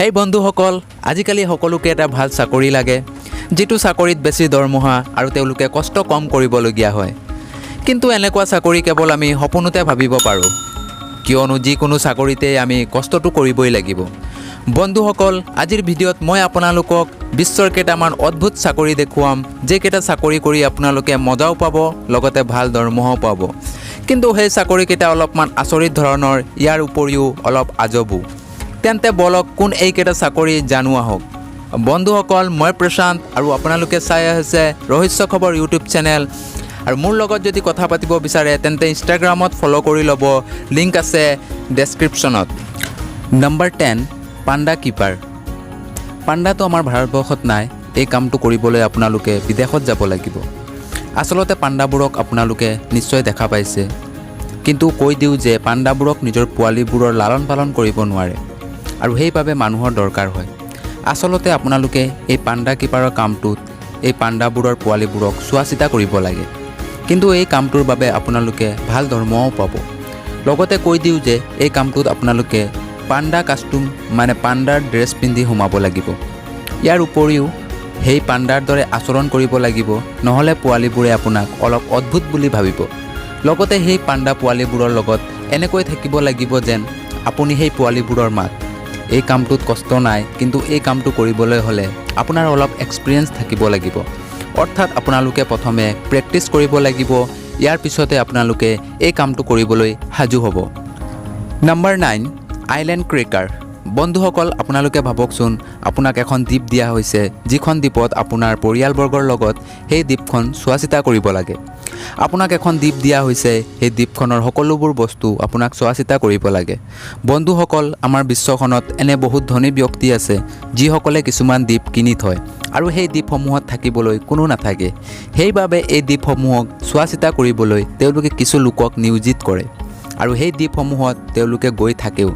হেই বন্ধুসকল, আজিকালি সকলোকে এটা ভাল চাকৰি লাগে, যিটো চাকৰিত বেছি দৰমহা আৰু তেওঁলোকে কষ্ট কম কৰিবলগীয়া হয়। কিন্তু এনেকুৱা চাকৰি কেৱল আমি সপোনতে ভাবিব পাৰোঁ, কিয়নো যিকোনো চাকৰিতেই আমি কষ্টটো কৰিবই লাগিব। বন্ধুসকল, আজিৰ ভিডিঅ'ত মই আপোনালোকক বিশ্বৰ কেইটামান অদ্ভুত চাকৰি দেখুৱাম, যিকেইটা চাকৰি কৰি আপোনালোকে মজাও পাব, লগতে ভাল দৰমহাও পাব। কিন্তু সেই চাকৰিকেইটা অলপমান আচৰিত ধৰণৰ, ইয়াৰ উপৰিও অলপ আজবো। তেন্তে বলক কোন এইকেইটা চাকৰি জানো আহক। বন্ধুসকল, মই প্ৰশান্ত আৰু আপোনালোকে চাই আছে ৰহস্য খবৰ ইউটিউব চেনেল। আৰু মোৰ লগত যদি কথা পাতিব বিচাৰে তেন্তে ইনষ্টাগ্ৰামত ফ'ল' কৰি ল'ব, লিংক আছে ডেছক্ৰিপশ্যনত। Number 10, panda keeper. পাণ্ডাটো আমাৰ ভাৰতবৰ্ষত নাই। এই কামটো কৰিবলৈ আপোনালোকে বিদেশত যাব লাগিব। আচলতে পাণ্ডাবোৰক আপোনালোকে নিশ্চয় দেখা পাইছে, কিন্তু কৈ দিওঁ যে পাণ্ডাবোৰক নিজৰ পোৱালিবোৰৰ লালন পালন কৰিব নোৱাৰে, আৰু সেইবাবে মানুহৰ দৰকাৰ হয়। আচলতে আপোনালোকে এই পাণ্ডা কিপাৰৰ কামটোত এই পাণ্ডাবোৰৰ পোৱালিবোৰক চোৱা চিতা কৰিব লাগে, কিন্তু এই কামটোৰ বাবে আপোনালোকে ভাল দৰমহাও পাব। লগতে কৈ দিওঁ যে এই কামটোত আপোনালোকে পাণ্ডা কাষ্টোম মানে পাণ্ডাৰ ড্ৰেছ পিন্ধি সোমাব লাগিব। ইয়াৰ উপৰিও সেই পাণ্ডাৰ দৰে আচৰণ কৰিব লাগিব, নহ'লে পোৱালিবোৰে আপোনাক অলপ অদ্ভুত বুলি ভাবিব। লগতে সেই পাণ্ডা পোৱালিবোৰৰ লগত এনেকৈ থাকিব লাগিব যেন আপুনি সেই পোৱালিবোৰৰ মাত। এই কামটোত কষ্ট নাই, কিন্তু এই কামটো কৰিবলৈ হ'লে আপোনাৰ অলপ এক্সপিৰিয়েঞ্চ থাকিব লাগিব। অৰ্থাৎ আপোনালোকে প্ৰথমে প্ৰেক্টিচ কৰিব লাগিব, ইয়াৰ পিছতে আপোনালোকে এই কামটো কৰিবলৈ সাজু হ'ব। Number 9, island cracker. বন্ধুসকল, আপোনালোকে ভাবকচোন, আপোনাক এখন দ্বীপ দিয়া হৈছে, যিখন দ্বীপত আপোনাৰ পৰিয়ালবৰ্গৰ লগত সেই দ্বীপখন চোৱা চিতা কৰিব লাগে। আপোনাক এখন দ্বীপ দিয়া হৈছে, সেই দ্বীপখনৰ সকলোবোৰ বস্তু আপোনাক চোৱা চিতা কৰিব লাগে। বন্ধুসকল, আমাৰ বিশ্বখনত এনে বহুত ধনী ব্যক্তি আছে, যিসকলে কিছুমান দ্বীপ কিনি থয় আৰু সেই দ্বীপসমূহত থাকিবলৈ কোনো নাথাকে। সেইবাবে এই দ্বীপসমূহক চোৱা চিতা কৰিবলৈ তেওঁলোকে কিছু লোকক নিয়োজিত কৰে, আৰু সেই দ্বীপসমূহত তেওঁলোকে গৈ থাকেও,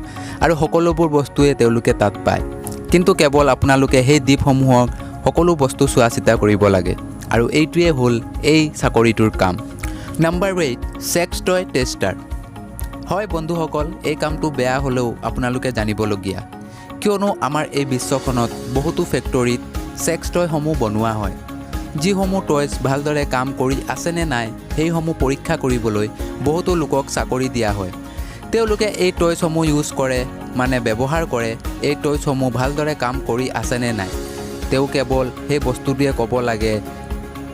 আৰু সকলোবোৰ বস্তুৱে তেওঁলোকে তাত পায়। কিন্তু কেৱল আপোনালোকে সেই দ্বীপসমূহক সকলো বস্তু চোৱা চিতা কৰিব লাগে, আৰু এইটোৱে হ'ল এই চাকৰিটোৰ কাম। Number 8, sex toy tester. হয় বন্ধুসকল, এই কামটো বেয়া হ'লেও আপোনালোকে জানিবলগীয়া, কিয়নো আমাৰ এই বিশ্বখনত বহুতো ফেক্টৰীত ছেক্স টয়সমূহ বনোৱা হয়। যিসমূহ টয়ছ ভালদৰে কাম কৰি আছেনে নাই সেইসমূহ পৰীক্ষা কৰিবলৈ বহুতো লোকক চাকৰি দিয়া হয়। তেওঁলোকে এই টয়ছসমূহ ইউজ কৰে, মানে ব্যৱহাৰ কৰে, এই টয়ছসমূহ ভালদৰে কাম কৰি আছেনে নাই। তেওঁ কেৱল সেই বস্তুটোৱে ক'ব লাগে,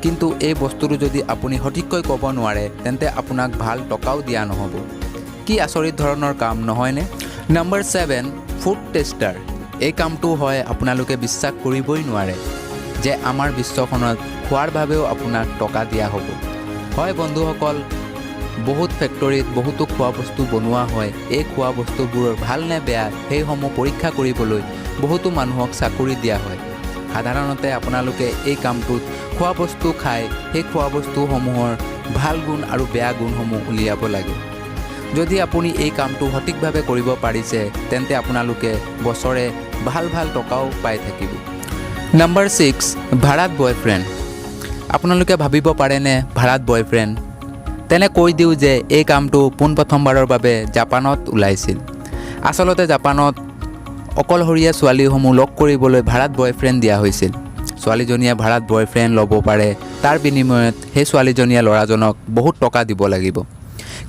কিন্তু এই বস্তুটো যদি আপুনি সঠিককৈ ক'ব নোৱাৰে তেন্তে আপোনাক ভাল টকাও দিয়া নহ'ব। কি আচৰিত ধৰণৰ কাম নহয়নে? Number 7, food tester. এই কামটো হয় আপোনালোকে বিশ্বাস কৰিবই নোৱাৰে যে আমাৰ বিশ্বখনত খোৱাৰ বাবেও আপোনাক টকা দিয়া হ'ব। হয় বন্ধুসকল, বহুত ফেক্টৰীত বহুতো খোৱা বস্তু বনোৱা হয়। এই খোৱা বস্তুবোৰৰ ভাল নে বেয়া সেইসমূহ পৰীক্ষা কৰিবলৈ বহুতো মানুহক চাকৰি দিয়া হয়। সাধাৰণতে আপোনালোকে এই কামটোত খোৱা বস্তু খাই সেই খোৱা বস্তুসমূহৰ ভাল গুণ আৰু বেয়া গুণসমূহ উলিয়াব লাগে। যদি আপুনি এই কামটো সঠিকভাৱে কৰিব পাৰিছে তেন্তে আপোনালোকে বছৰে ভাল ভাল টকাও পাই থাকিব। নম্বৰ 6, ভাড়াত বয়ফ্ৰেণ্ড। আপোনালোকে ভাবিব পাৰেনে ভাড়াত বয়ফ্ৰেণ্ড? তেনে কৈ দিওঁ যে এই কামটো পোনপ্ৰথমবাৰৰ বাবে জাপানত ওলাইছিল। আচলতে জাপানত অকলশৰীয়া ছোৱালীসমূহ লগ কৰিবলৈ ভাড়াত বয়ফ্ৰেণ্ড দিয়া হৈছিল। ছোৱালীজনীয়ে ভাড়াত বয়ফ্ৰেণ্ড ল'ব পাৰে, তাৰ বিনিময়ত সেই ছোৱালীজনীয়ে ল'ৰাজনক বহুত টকা দিব লাগিব।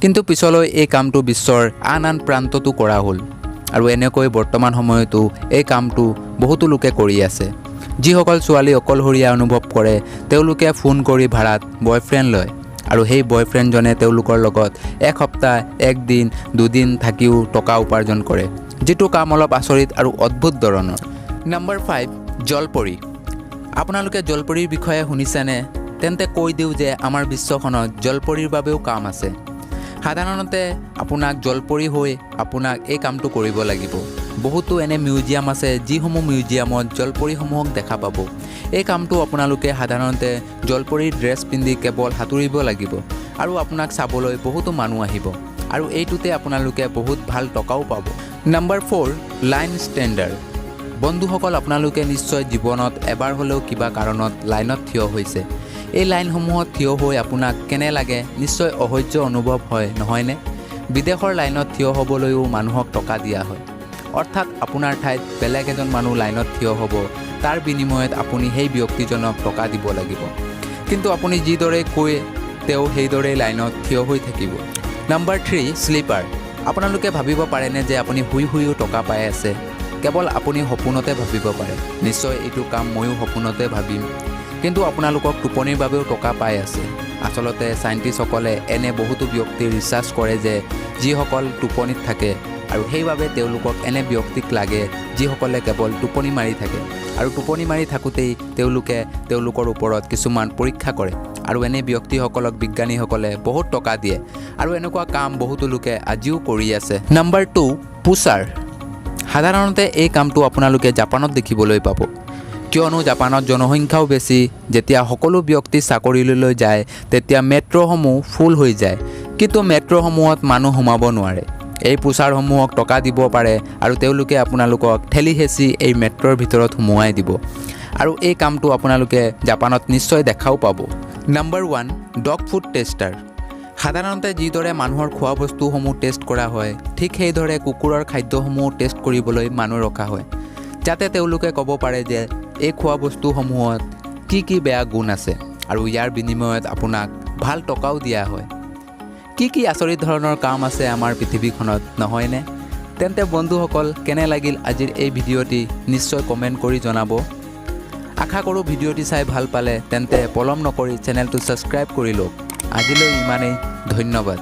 কিন্তু পিছলৈ এই কামটো বিশ্বৰ আন আন প্ৰান্ততো কৰা হ'ল, আৰু এনেকৈ বৰ্তমান সময়তো এই কামটো বহুতো লোকে কৰি আছে। যিসকল ছোৱালী অকলশৰীয়া অনুভৱ কৰে তেওঁলোকে ফোন কৰি ভাড়াত বয়ফ্ৰেণ্ড লয়, আৰু সেই বয়ফ্ৰেণ্ডজনে তেওঁলোকৰ লগত এসপ্তাহ, একদিন, দুদিন থাকিও টকা উপাৰ্জন কৰে, যিটো কাম অলপ আচৰিত আৰু অদ্ভুত ধৰণৰ। নম্বৰ 5, জলপৰী। আপোনালোকে জলপৰীৰ বিষয়ে শুনিছেনে? তেন্তে কৈ দিওঁ যে আমাৰ বিশ্বখনত জলপৰীৰ বাবেও কাম আছে। সাধাৰণতে আপোনাক জলপৰী হৈ আপোনাক এই কামটো কৰিব লাগিব। বহুতো এনে মিউজিয়াম আছে, যিসমূহ মিউজিয়ামত জলপৰীসমূহক দেখা পাব। এই কামটো আপোনালোকে সাধাৰণতে জলপৰীৰ ড্ৰেছ পিন্ধি কেৱল সাঁতুৰিব লাগিব, আৰু আপোনাক চাবলৈ বহুতো মানুহ আহিব, আৰু এইটোতে আপোনালোকে বহুত ভাল টকাও পাব। Number 4, line standard. বন্ধুসকল, আপোনালোকে নিশ্চয় জীৱনত এবাৰ হ'লেও কিবা কাৰণত লাইনত থিয় হৈছে। এই লাইনসমূহত থিয় হৈ আপোনাক কেনে লাগে? নিশ্চয় অসহ্য অনুভৱ হয় নহয়নে? বিদেশৰ লাইনত থিয় হ'বলৈও মানুহক টকা দিয়া হয়। অৰ্থাৎ আপোনাৰ ঠাইত বেলেগ এজন মানুহ লাইনত থিয় হ'ব, তাৰ বিনিময়ত আপুনি সেই ব্যক্তিজনক টকা দিব লাগিব। কিন্তু আপুনি যিদৰে কয় তেওঁ সেইদৰেই লাইনত থিয় হৈ থাকিব। Number 3, sleeper. আপোনালোকে ভাবিব পাৰেনে যে আপুনি শুই শুইও টকা পাই আছে? কেৱল আপুনি সপোনতে ভাবিব পাৰে। নিশ্চয় এইটো কাম ময়ো সপোনতে ভাবিম। কিন্তু আপোনালোকক টোপনিৰ বাবেও টকা পাই আছে। আচলতে চাইণ্টিষ্টসকলে এনে বহুতো ব্যক্তি ৰিচাৰ্চ কৰে যে যিসকল টোপনিত থাকে আৰু সেইবাবে তেওঁলোকক এনে ব্যক্তিক লাগে যিসকলে কেৱল টোপনি মাৰি থাকে। আৰু টোপনি মাৰি থাকোঁতেই তেওঁলোকে তেওঁলোকৰ ওপৰত কিছুমান পৰীক্ষা কৰে আৰু এনে ব্যক্তিসকলক বিজ্ঞানীসকলে বহুত টকা দিয়ে আৰু এনেকুৱা কাম বহুতো লোকে আজিও কৰি আছে। নম্বৰ 2, পুছাৰ। সাধাৰণতে এই কামটো আপোনালোকে জাপানত দেখিবলৈ পাব, কিয়নো জাপানত জনসংখ্যাও বেছি। যেতিয়া সকলো ব্যক্তি চাকৰিলৈ যায় তেতিয়া মেট্ৰ'সমূহ ফুল হৈ যায়, কিন্তু মেট্ৰ'সমূহত মানুহ সোমাব নোৱাৰে। এই পুছাৰসমূহক টকা দিব পাৰে আৰু তেওঁলোকে আপোনালোকক ঠেলি হেঁচি এই মেট্ৰ'ৰ ভিতৰত সোমোৱাই দিব। আৰু এই কামটো আপোনালোকে জাপানত নিশ্চয় দেখাও পাব। Number 1, dog food tester. সাধাৰণতে যিদৰে মানুহৰ খোৱা বস্তুসমূহ টেষ্ট কৰা হয়, ঠিক সেইদৰে কুকুৰৰ খাদ্যসমূহ টেষ্ট কৰিবলৈ মানুহ ৰখা হয়, যাতে তেওঁলোকে ক'ব পাৰে যে এই খোৱা বস্তুসমূহত কি কি বেয়া গুণ আছে আৰু ইয়াৰ বিনিময়ত আপোনাক ভাল টকাও দিয়া হয়। কি আচৰিত ধৰণৰ কাম আছে আমাৰ পৃথিৱীখনত, নহয়নে? তেন্তে বন্ধুসকল, কেনে লাগিল আজিৰ এই ভিডিঅ'টি নিশ্চয় কমেণ্ট কৰি জনাব। আশা কৰোঁ ভিডিঅ'টি চাই ভাল পালে তেন্তে পলম নকৰি চেনেলটো ছাবস্ক্ৰাইব কৰি লওক। আজিলৈ ইমানেই, ধন্যবাদ।